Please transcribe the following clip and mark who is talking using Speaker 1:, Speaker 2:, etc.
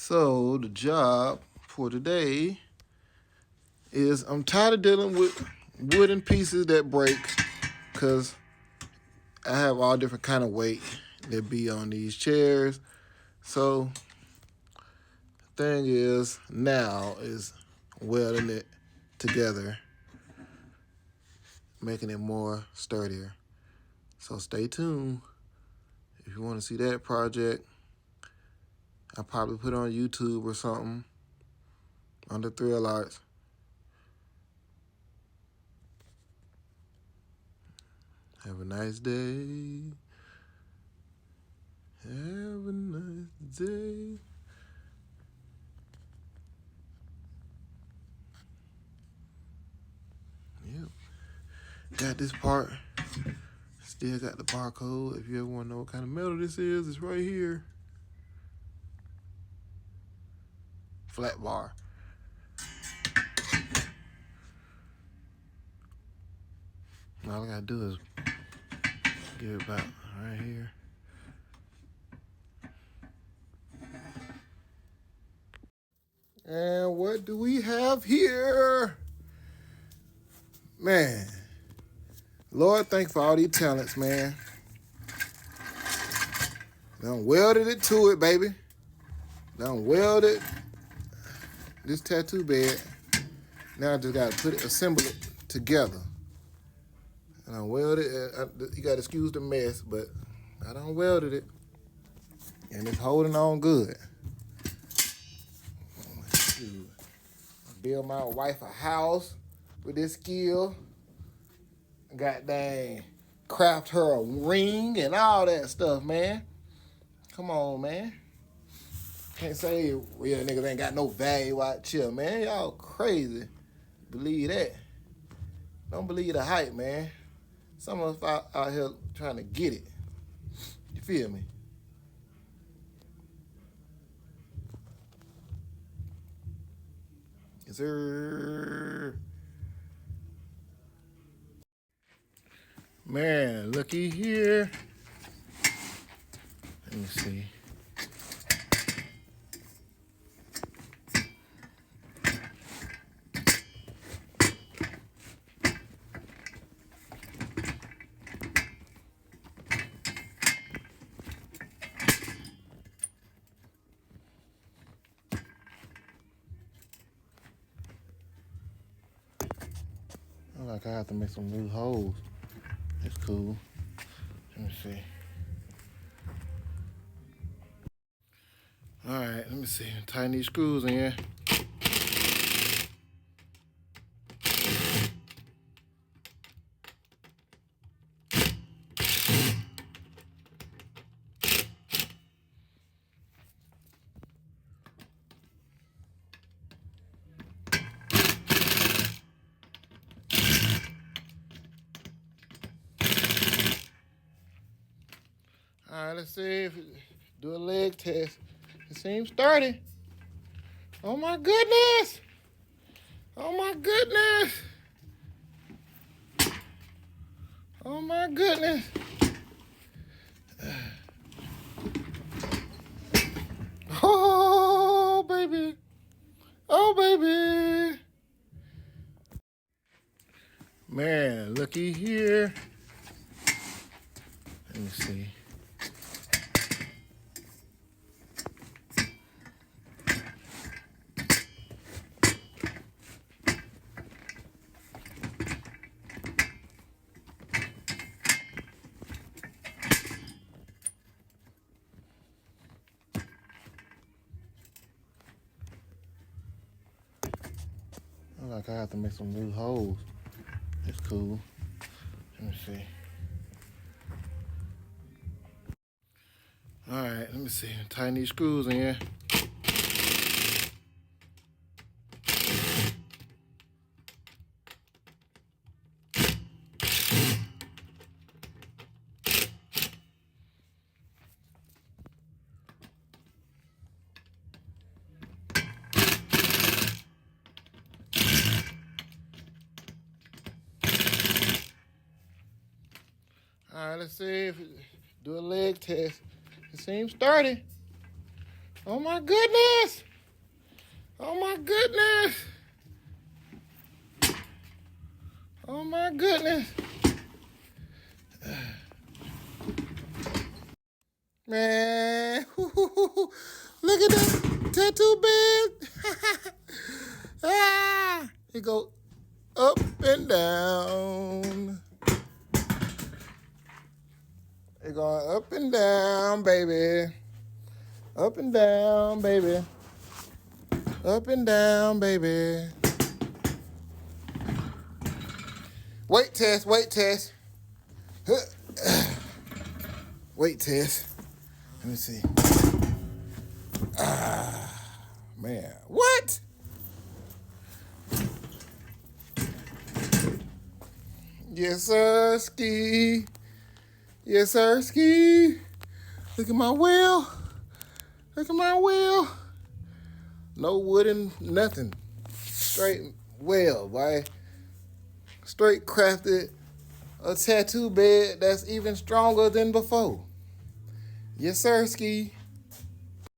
Speaker 1: So the job for today is I'm tired of dealing with wooden pieces that break because I have all different kind of weight that be on these chairs. So the thing is now is welding it together, making it more sturdier. So stay tuned. If you want to see that project, I'll probably put it on YouTube or something under Thrill Arts. Have a nice day. Have a nice day. Yep. Got this part. Still got the barcode. If you ever want to know what kind of metal this is, it's right here. Flat bar. All I gotta do is give it about right here. And what do we have here? Man, Lord, thank you for all these talents, man. Done welded it to it, baby. Done welded this tattoo bed. Now I just gotta put it, assemble it together. And I welded it. You gotta excuse the mess, but I done welded it. And it's holding on good. Build my wife a house with this skill. God dang, craft her a ring and all that stuff, man. Come on, man. Can't say real niggas ain't got no value out here, man. Y'all crazy. Believe that. Don't believe the hype, man. Some of us out here trying to get it. You feel me? Yes, sir. Man, looky here. Let me see. I like I have to make some new holes. It's cool. Let me see. All right, let me see. Tighten these screws in. All right, let's see if do a leg test. It seems sturdy. Oh my goodness! Oh my goodness! Oh my goodness! Oh baby! Oh baby! Man, looky here. Let me see. I like I have to make some new holes. It's cool. Let me see. All right, let me see. Tighten these screws in. All right, let's see if do a leg test. It seems sturdy. Oh my goodness. Oh my goodness. Oh my goodness. Man, look at that tattoo bed. It go up and down. It going up and down, baby. Up and down, baby. Up and down, baby. Weight test, weight test. Weight test. Let me see. Man, what? Yes, sir, ski. Yes, sir, ski. Look at my wheel. Look at my wheel. No wooden, nothing. Straight wheel, boy. Straight crafted a tattoo bed that's even stronger than before. Yes, sir, ski.